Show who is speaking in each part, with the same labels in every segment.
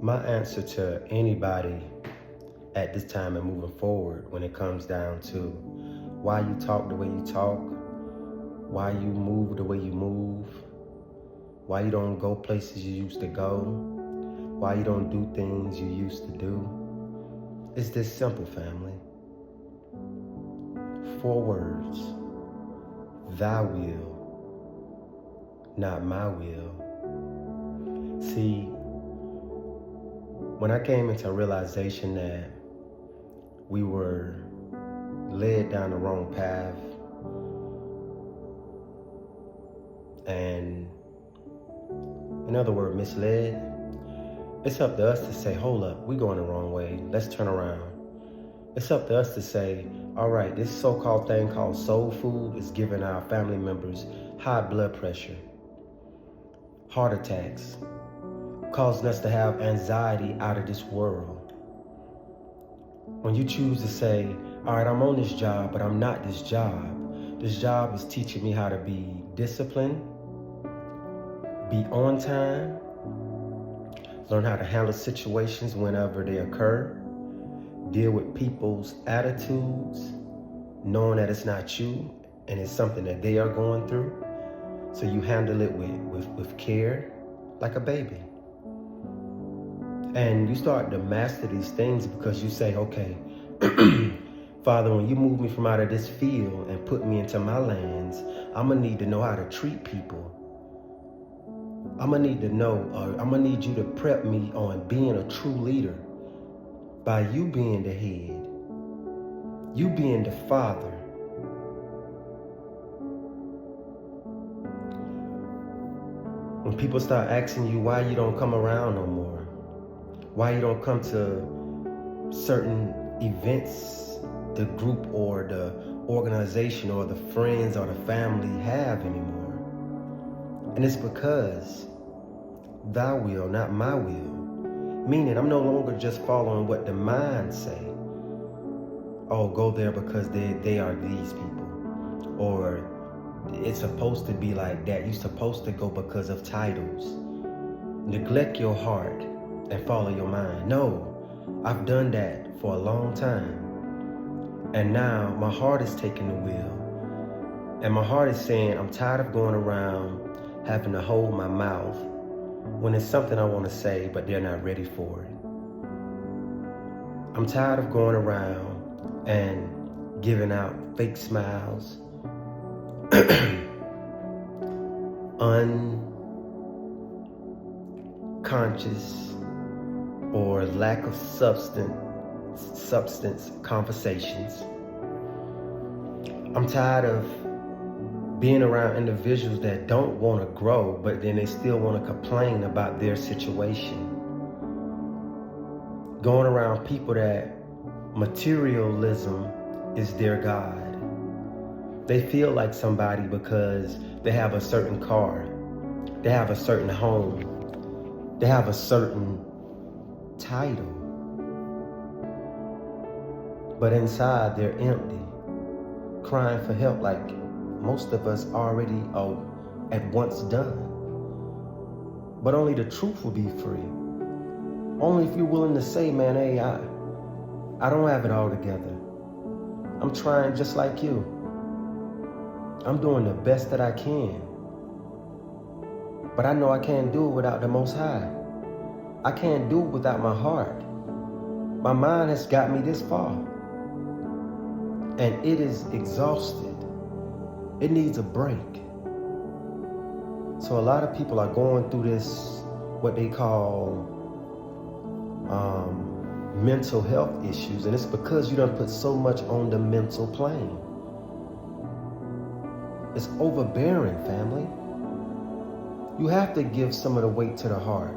Speaker 1: My answer to anybody at this time and moving forward when it comes down to why you talk the way you talk, why you move the way you move, why you don't go places you used to go, why you don't do things you used to do. It's this simple, family. 4 words. Thy will, not my will. See, when I came into a realization that we were led down the wrong path, and in other words, misled, it's up to us to say, hold up, we're going the wrong way. Let's turn around. It's up to us to say, all right, this so-called thing called soul food is giving our family members high blood pressure, heart attacks, causing us to have anxiety out of this world. When you choose to say, all right, I'm on this job, but I'm not this job. This job is teaching me how to be disciplined, be on time, learn how to handle situations whenever they occur, deal with people's attitudes, knowing that it's not you and it's something that they are going through. So you handle it with care, like a baby. And you start to master these things because you say, okay, Father, when you move me from out of this field and put me into my lands, I'm gonna need to know how to treat people. I'm gonna need you to prep me on being a true leader by you being the head, you being the father. When people start asking you why you don't come around no more, why you don't come to certain events the group or the organization or the friends or the family have anymore. And it's because thy will, not my will. Meaning I'm no longer just following what the mind say. Oh, go there because they are these people. Or it's supposed to be like that. You're supposed to go because of titles. Neglect your heart and follow your mind. No, I've done that for a long time. And now my heart is taking the wheel. And my heart is saying, I'm tired of going around having to hold my mouth when it's something I want to say, but they're not ready for it. I'm tired of going around and giving out fake smiles, unconscious or lack of substance conversations. I'm tired of being around individuals that don't want to grow, but then they still want to complain about their situation. Going around people that materialism is their God. They feel like somebody because they have a certain car, they have a certain home, they have a certain title. But inside they're empty, crying for help like most of us already are at once done. But only the truth will be free. Only if you're willing to say, man, hey, I don't have it all together. I'm trying just like you. I'm doing the best that I can. But I know I can't do it without the Most High. I can't do it without my heart. My mind has got me this far. And it is exhausted. It needs a break. So a lot of people are going through this, what they call mental health issues, and it's because you done put so much on the mental plane. It's overbearing, family. You have to give some of the weight to the heart.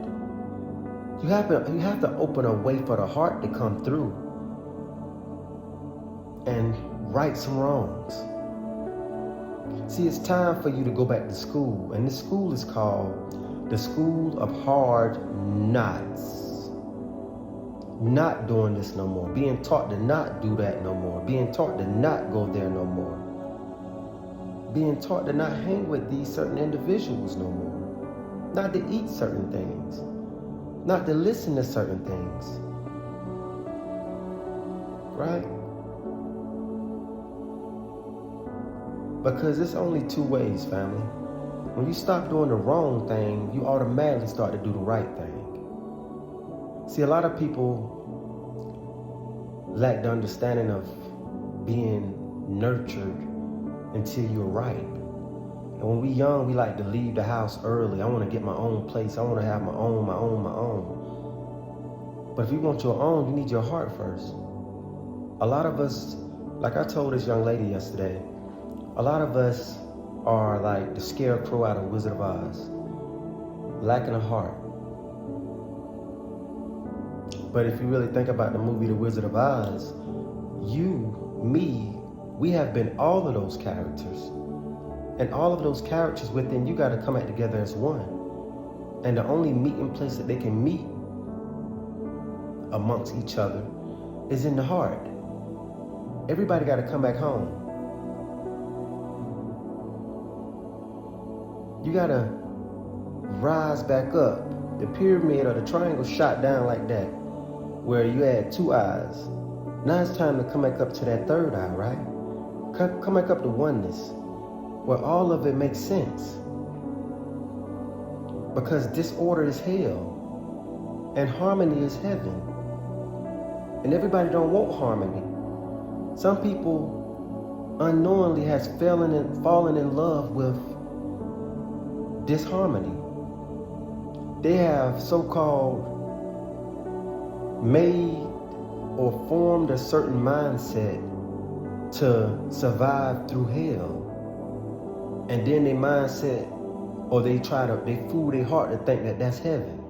Speaker 1: You have to open a way for the heart to come through and right some wrongs. See, it's time for you to go back to school, and this school is called the School of Hard Knocks. Not doing this no more. Being taught to not do that no more. Being taught to not go there no more. Being taught to not hang with these certain individuals no more. Not to eat certain things. not to listen to certain things. Right? Because it's only two ways, family. When you stop doing the wrong thing, you automatically start to do the right thing. See, a lot of people lack the understanding of being nurtured until you're ripe. And when we young, we like to leave the house early. I want to get my own place. I want to have my own. But if you want your own, you need your heart first. A lot of us, like I told this young lady yesterday, a lot of us are like the scarecrow out of Wizard of Oz, lacking a heart. But if you really think about the movie The Wizard of Oz, you, me, we have been all of those characters. And all of those characters within you got to come out together as one. And the only meeting place that they can meet amongst each other is in the heart. Everybody got to come back home. You got to rise back up. The pyramid or the triangle shot down like that, where you had two eyes. Now it's time to come back up to that third eye, right? Come back up to oneness, where all of it makes sense. Because disorder is hell, and harmony is heaven. And everybody don't want harmony. Some people unknowingly has fallen in love with disharmony. They have so-called made or formed a certain mindset to survive through hell. And then their mindset, or they fool their heart to think that that's heaven.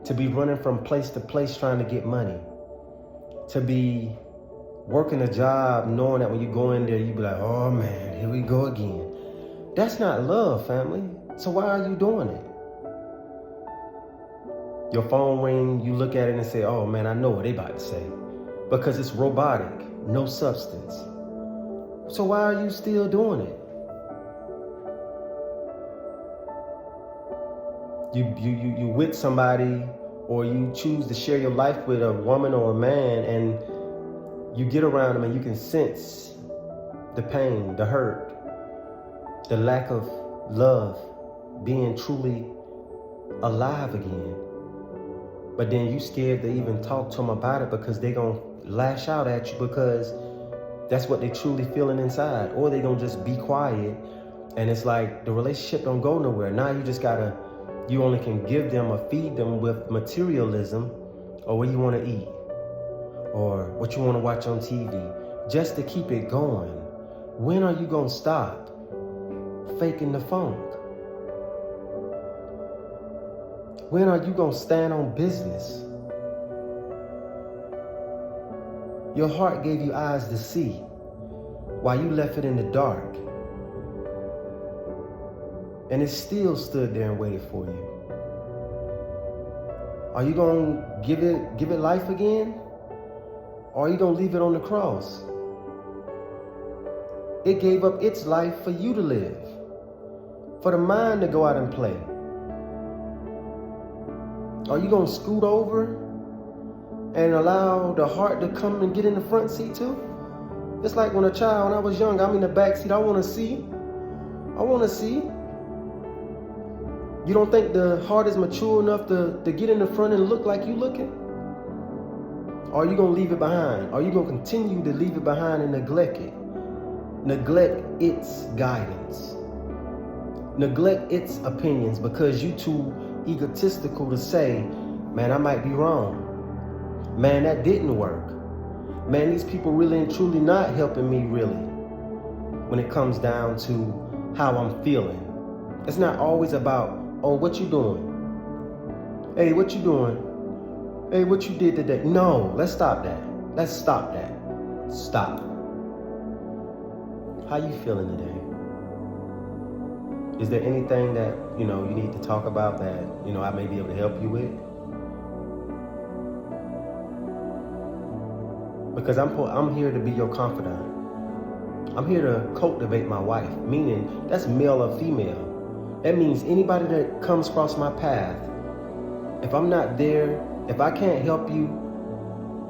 Speaker 1: To be running from place to place trying to get money. To be working a job knowing that when you go in there, you be like, oh man, here we go again. That's not love, family. So why are you doing it? Your phone ring, you look at it and say, oh man, I know what they about to say. Because it's robotic, no substance. So why are you still doing it? You with somebody, or you choose to share your life with a woman or a man, and you get around them and you can sense the pain, the hurt, the lack of love, being truly alive again. But then you scared to even talk to them about it because they gonna lash out at you because that's what they truly feeling inside. Or they gonna just be quiet, and it's like the relationship don't go nowhere. Now you only can give them or feed them with materialism, or what you wanna eat, or what you wanna watch on TV, just to keep it going. When are you gonna stop faking the funk? When are you gonna stand on business? Your heart gave you eyes to see, while you left it in the dark. And it still stood there and waited for you. Are you gonna give it life again? Or are you gonna leave it on the cross? It gave up its life for you to live, for the mind to go out and play. Are you gonna scoot over and allow the heart to come and get in the front seat too? It's like when a child, when I was young, I'm in the back seat, I wanna see. You don't think the heart is mature enough to get in the front and look like you looking? Or are you gonna leave it behind? Are you gonna continue to leave it behind and neglect it? Neglect its guidance. Neglect its opinions because you too egotistical to say, man, I might be wrong. Man, that didn't work. Man, these people really and truly not helping me really when it comes down to how I'm feeling. It's not always about, oh, what you doing? Hey, what you doing? Hey, what you did today? No, let's stop that. Let's stop that. Stop. How you feeling today? Is there anything that, you need to talk about that, I may be able to help you with? Because I'm here to be your confidant. I'm here to cultivate my wife, meaning that's male or female. That means anybody that comes across my path If I'm not there, if I can't help you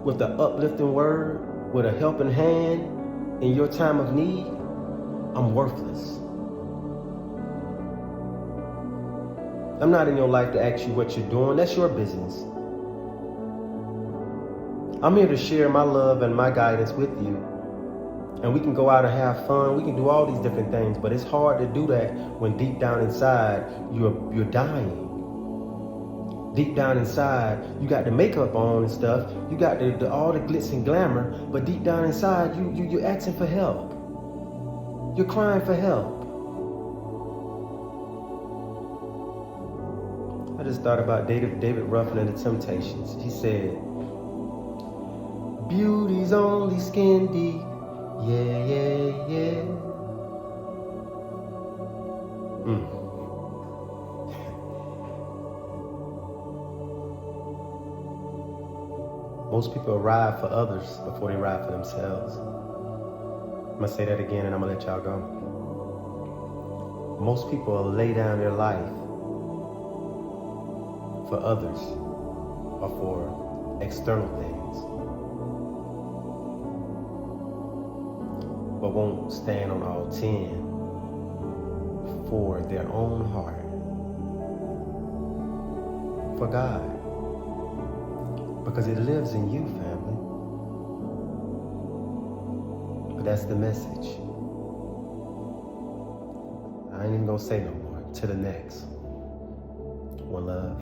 Speaker 1: with the uplifting word, with a helping hand in your time of need, I'm worthless. I'm not in your life to ask you what you're doing. That's your business. I'm here to share my love and my guidance with you. And we can go out and have fun. We can do all these different things, but it's hard to do that when deep down inside you're dying. Deep down inside, you got the makeup on and stuff. You got all the glitz and glamour, but deep down inside, you're asking for help. You're crying for help. I just thought about David Ruffin and the Temptations. He said, "Beauty's only skin deep. Yeah, yeah, yeah." Most people arrive for others before they arrive for themselves. I'm gonna say that again and I'm gonna let y'all go. Most people lay down their life for others or for external things, but won't stand on all 10 for their own heart, for God, because it lives in you, family. But that's the message. I ain't even gonna say no more. To the next. One love.